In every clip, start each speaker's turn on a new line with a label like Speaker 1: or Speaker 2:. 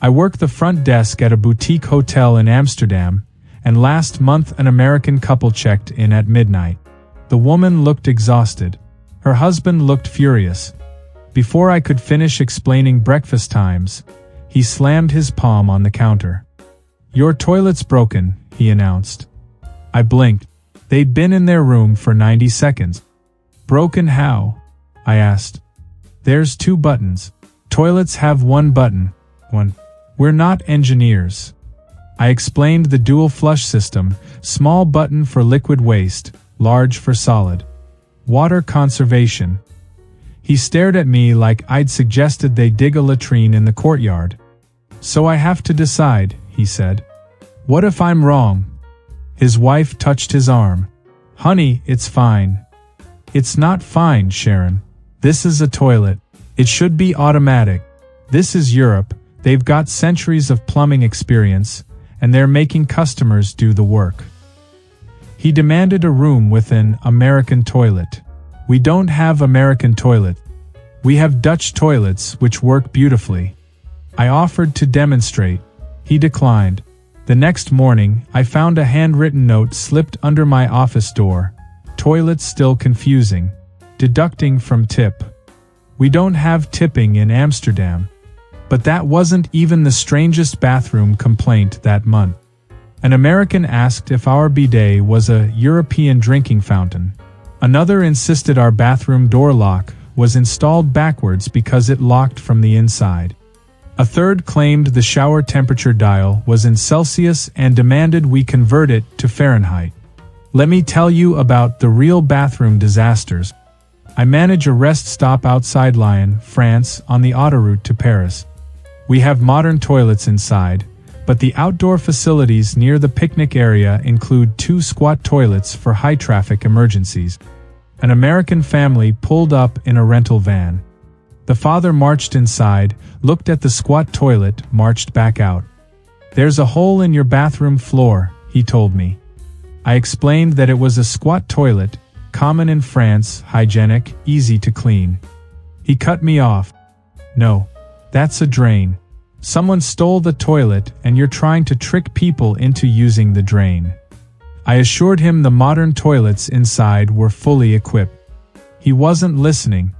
Speaker 1: I work the front desk at a boutique hotel in Amsterdam, and last month an American couple checked in at midnight. The woman looked exhausted. Her husband looked furious. Before I could finish explaining breakfast times, he slammed his palm on the counter. "Your toilet's broken," he announced. I blinked. They'd been in their room for 90 seconds. "Broken how?" I asked. "There's 2 buttons. Toilets have 1 button. We're not engineers." I explained the dual flush system, small button for liquid waste, large for solid. Water conservation. He stared at me like I'd suggested they dig a latrine in the courtyard. "So I have to decide," he said. "What if I'm wrong?" His wife touched his arm. "Honey, it's fine." "It's not fine, Sharon. This is a toilet. It should be automatic. This is Europe. They've got centuries of plumbing experience, and they're making customers do the work." He demanded a room with an American toilet. "We don't have American toilet. We have Dutch toilets which work beautifully." I offered to demonstrate. He declined. The next morning, I found a handwritten note slipped under my office door. "Toilet still confusing. Deducting from tip." We don't have tipping in Amsterdam. But that wasn't even the strangest bathroom complaint that month. An American asked if our bidet was a European drinking fountain. Another insisted our bathroom door lock was installed backwards because it locked from the inside. A third claimed the shower temperature dial was in Celsius and demanded we convert it to Fahrenheit. Let me tell you about the real bathroom disasters. I manage a rest stop outside Lyon, France, on the autoroute to Paris. We have modern toilets inside, but the outdoor facilities near the picnic area include 2 squat toilets for high-traffic emergencies. An American family pulled up in a rental van. The father marched inside, looked at the squat toilet, marched back out. "There's a hole in your bathroom floor," he told me. I explained that it was a squat toilet, common in France, hygienic, easy to clean. He cut me off. "No. That's a drain. Someone stole the toilet and you're trying to trick people into using the drain." I assured him the modern toilets inside were fully equipped. He wasn't listening.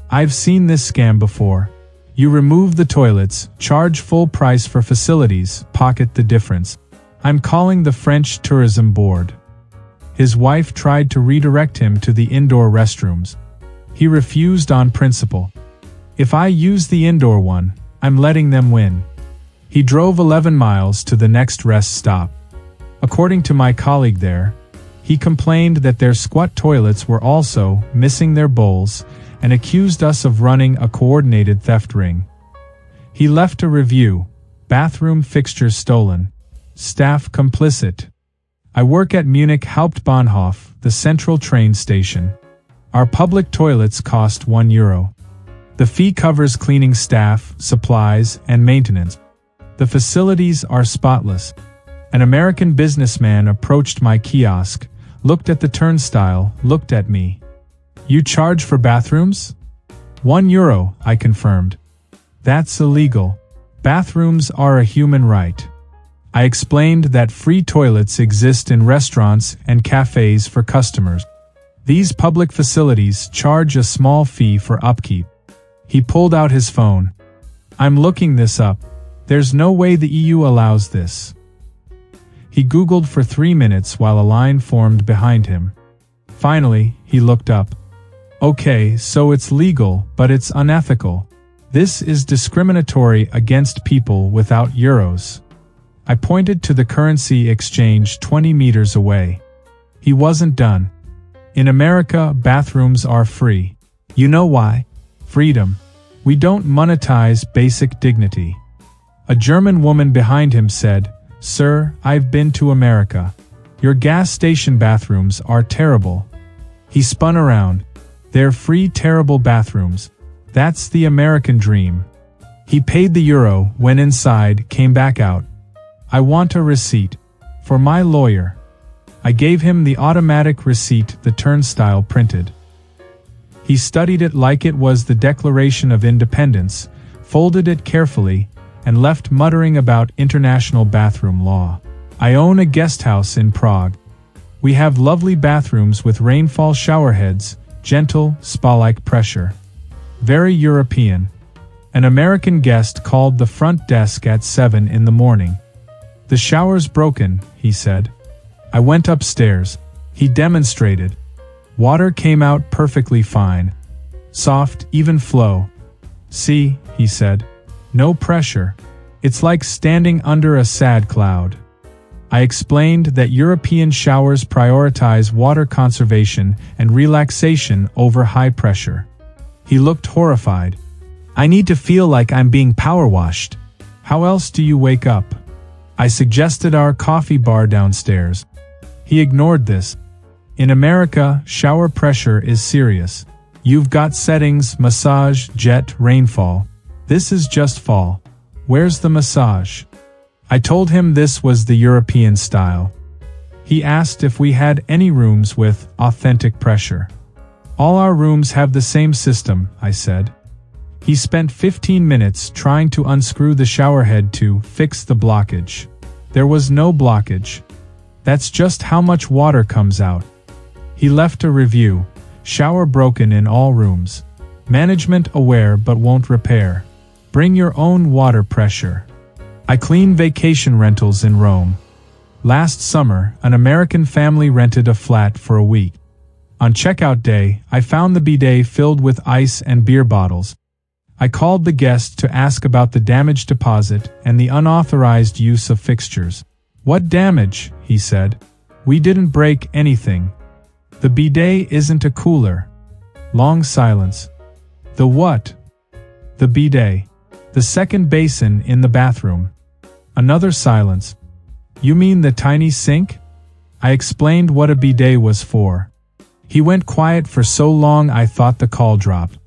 Speaker 1: "I've seen this scam before. You remove the toilets, charge full price for facilities, pocket the difference. I'm calling the French Tourism Board." His wife tried to redirect him to the indoor restrooms. He refused on principle. "If I use the indoor one, I'm letting them win." He drove 11 miles to the next rest stop. According to my colleague there, he complained that their squat toilets were also missing their bowls and accused us of running a coordinated theft ring. He left a review. "Bathroom fixtures stolen. Staff complicit." I work at Munich Hauptbahnhof, the central train station. Our public toilets cost €1. The fee covers cleaning staff, supplies, and maintenance. The facilities are spotless. An American businessman approached my kiosk, looked at the turnstile, looked at me. "You charge for bathrooms?" €1, I confirmed. "That's illegal. Bathrooms are a human right." I explained that free toilets exist in restaurants and cafes for customers. These public facilities charge a small fee for upkeep. He pulled out his phone. "I'm looking this up. There's no way the EU allows this." He Googled for 3 minutes while a line formed behind him. Finally, he looked up. "Okay, so it's legal, but it's unethical. This is discriminatory against people without euros." I pointed to the currency exchange 20 meters away. He wasn't done. "In America, bathrooms are free. You know why? Freedom. We don't monetize basic dignity." A German woman behind him said, "Sir, I've been to America. Your gas station bathrooms are terrible." He spun around. "They're free terrible bathrooms. That's the American dream." He paid the euro, went inside, came back out. "I want a receipt. For my lawyer." I gave him the automatic receipt the turnstile printed. He studied it like it was the Declaration of Independence, folded it carefully, and left muttering about international bathroom law. I own a guest house in Prague. We have lovely bathrooms with rainfall showerheads, gentle, spa-like pressure. Very European. An American guest called the front desk at 7 in the morning. The shower's broken, he said. I went upstairs. He demonstrated. Water came out perfectly fine. Soft, even flow. See, he said. No pressure. It's like standing under a sad cloud. I explained that European showers prioritize water conservation and relaxation over high pressure. He looked horrified. I need to feel like I'm being power washed. How else do you wake up? I suggested our coffee bar downstairs. He ignored this. In America, shower pressure is serious. You've got settings, massage, jet, rainfall. This is just fall. Where's the massage? I told him this was the European style. He asked if we had any rooms with authentic pressure. All our rooms have the same system, I said. He spent 15 minutes trying to unscrew the showerhead to fix the blockage. There was no blockage. That's just how much water comes out. He left a review. Shower broken in all rooms. Management aware but won't repair. Bring your own water pressure. I clean vacation rentals in Rome. Last summer, an American family rented a flat for a week. On checkout day, I found the bidet filled with ice and beer bottles. I called the guest to ask about the damage deposit and the unauthorized use of fixtures. What damage? He said. We didn't break anything. The bidet isn't a cooler. Long silence. The what? The bidet. The second basin in the bathroom. Another silence. You mean the tiny sink? I explained what a bidet was for. He went quiet for so long I thought the call dropped.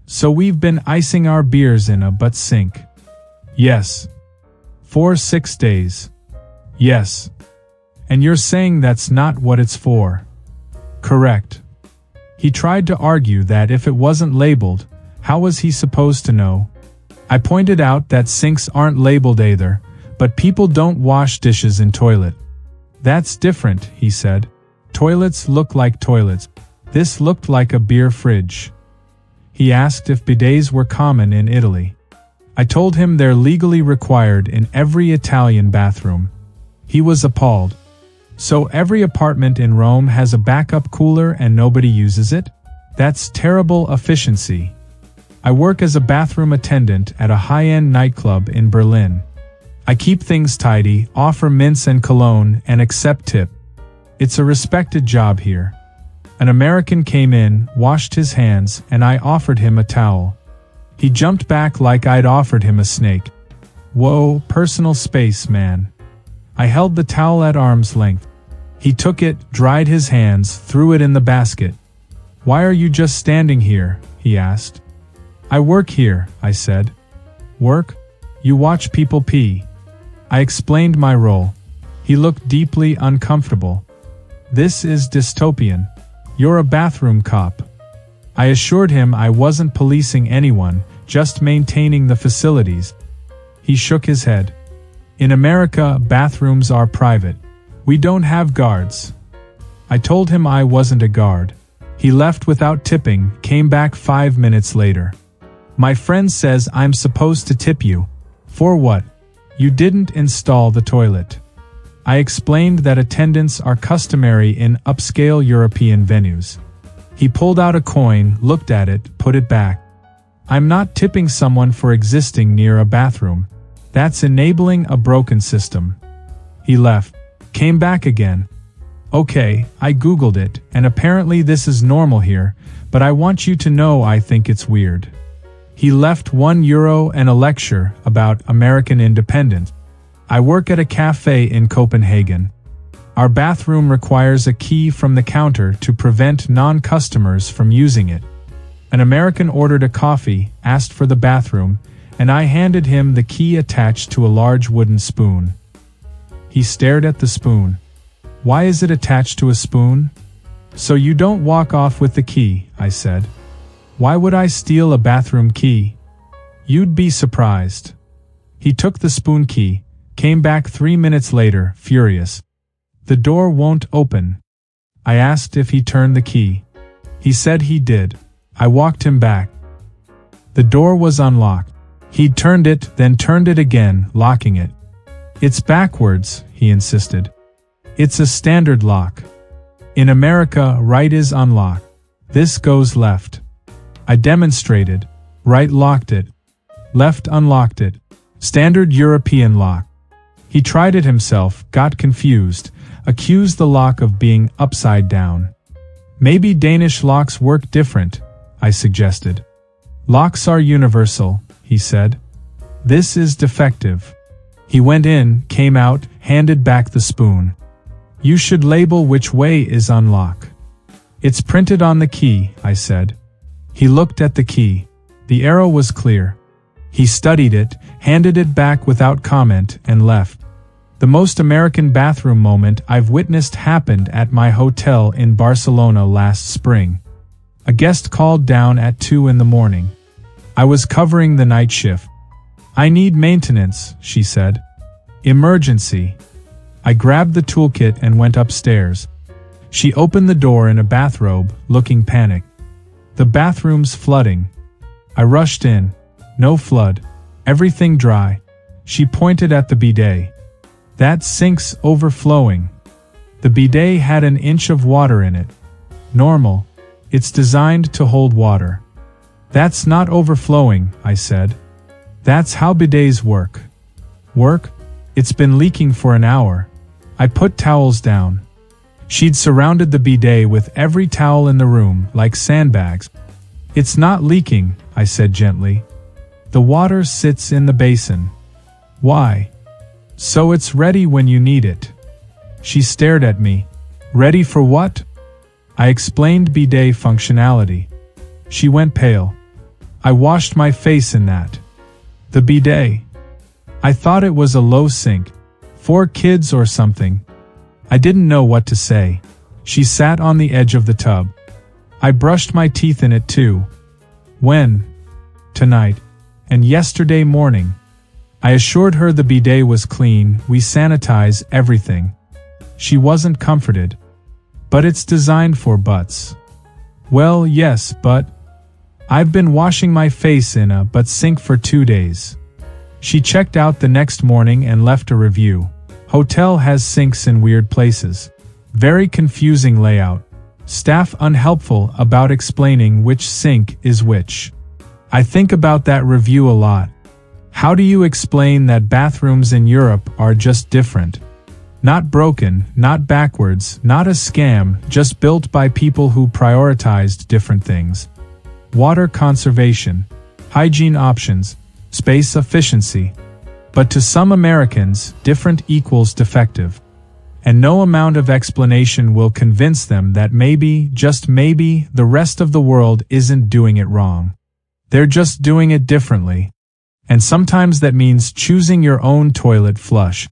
Speaker 1: So we've been icing our beers in a butt sink. Yes. For 6 days. Yes. And you're saying that's not what it's for? Correct. He tried to argue that if it wasn't labeled, how was he supposed to know? I pointed out that sinks aren't labeled either, but people don't wash dishes in toilet. That's different, he said. Toilets look like toilets. This looked like a beer fridge. He asked if bidets were common in Italy. I told him they're legally required in every Italian bathroom. He was appalled. So every apartment in Rome has a backup cooler and nobody uses it? That's terrible efficiency. I work as a bathroom attendant at a high-end nightclub in Berlin. I keep things tidy, offer mints and cologne, and accept tip. It's a respected job here. An American came in, washed his hands, and I offered him a towel. He jumped back like I'd offered him a snake. Whoa, personal space, man. I held the towel at arm's length. He took it, dried his hands, threw it in the basket. Why are you just standing here? He asked. I work here, I said. Work? You watch people pee. I explained my role. He looked deeply uncomfortable. This is dystopian. You're a bathroom cop. I assured him I wasn't policing anyone, just maintaining the facilities. He shook his head. In America, bathrooms are private. We don't have guards. I told him I wasn't a guard. He left without tipping, came back 5 minutes later. My friend says I'm supposed to tip you. For what? You didn't install the toilet. I explained that attendants are customary in upscale European venues. He pulled out a coin, looked at it, put it back. I'm not tipping someone for existing near a bathroom. That's enabling a broken system. He left. Came back again. Okay, I googled it, and apparently this is normal here, but I want you to know I think it's weird. He left €1 and a lecture about American independence. I work at a cafe in Copenhagen. Our bathroom requires a key from the counter to prevent non-customers from using it. An American ordered a coffee, asked for the bathroom, and I handed him the key attached to a large wooden spoon. He stared at the spoon. Why is it attached to a spoon? So you don't walk off with the key, I said. Why would I steal a bathroom key? You'd be surprised. He took the spoon key, came back 3 minutes later, furious. The door won't open. I asked if he turned the key. He said he did. I walked him back. The door was unlocked. He'd turned it, then turned it again, locking it. It's backwards, he insisted. It's a standard lock. In America, right is unlocked. This goes left. I demonstrated. Right locked it. Left unlocked it. Standard European lock. He tried it himself, got confused, accused the lock of being upside down. Maybe Danish locks work different, I suggested. Locks are universal, he said. This is defective. He went in, came out, handed back the spoon. You should label which way is unlock. It's printed on the key, I said. He looked at the key. The arrow was clear. He studied it, handed it back without comment, and left. The most American bathroom moment I've witnessed happened at my hotel in Barcelona last spring. A guest called down at 2 in the morning. I was covering the night shift. I need maintenance, she said. Emergency. I grabbed the toolkit and went upstairs. She opened the door in a bathrobe, looking panicked. The bathroom's flooding. I rushed in. No flood. Everything dry. She pointed at the bidet. That sink's overflowing. The bidet had an inch of water in it. Normal. It's designed to hold water. That's not overflowing, I said. That's how bidets work. Work? It's been leaking for an hour. I put towels down. She'd surrounded the bidet with every towel in the room, like sandbags. It's not leaking, I said gently. The water sits in the basin. Why? So it's ready when you need it. She stared at me. Ready for what? I explained bidet functionality. She went pale. I washed my face in that. The bidet. I thought it was a low sink. 4 kids or something. I didn't know what to say. She sat on the edge of the tub. I brushed my teeth in it too. When? Tonight. And yesterday morning. I assured her the bidet was clean, we sanitize everything. She wasn't comforted. But it's designed for butts. Well, yes, but I've been washing my face in a butt sink for 2 days. She checked out the next morning and left a review. Hotel has sinks in weird places. Very confusing layout. Staff unhelpful about explaining which sink is which. I think about that review a lot. How do you explain that bathrooms in Europe are just different? Not broken, not backwards, not a scam, just built by people who prioritized different things. Water conservation, hygiene options, space efficiency. But to some Americans, different equals defective. And no amount of explanation will convince them that maybe, just maybe, the rest of the world isn't doing it wrong. They're just doing it differently. And sometimes that means choosing your own toilet flush.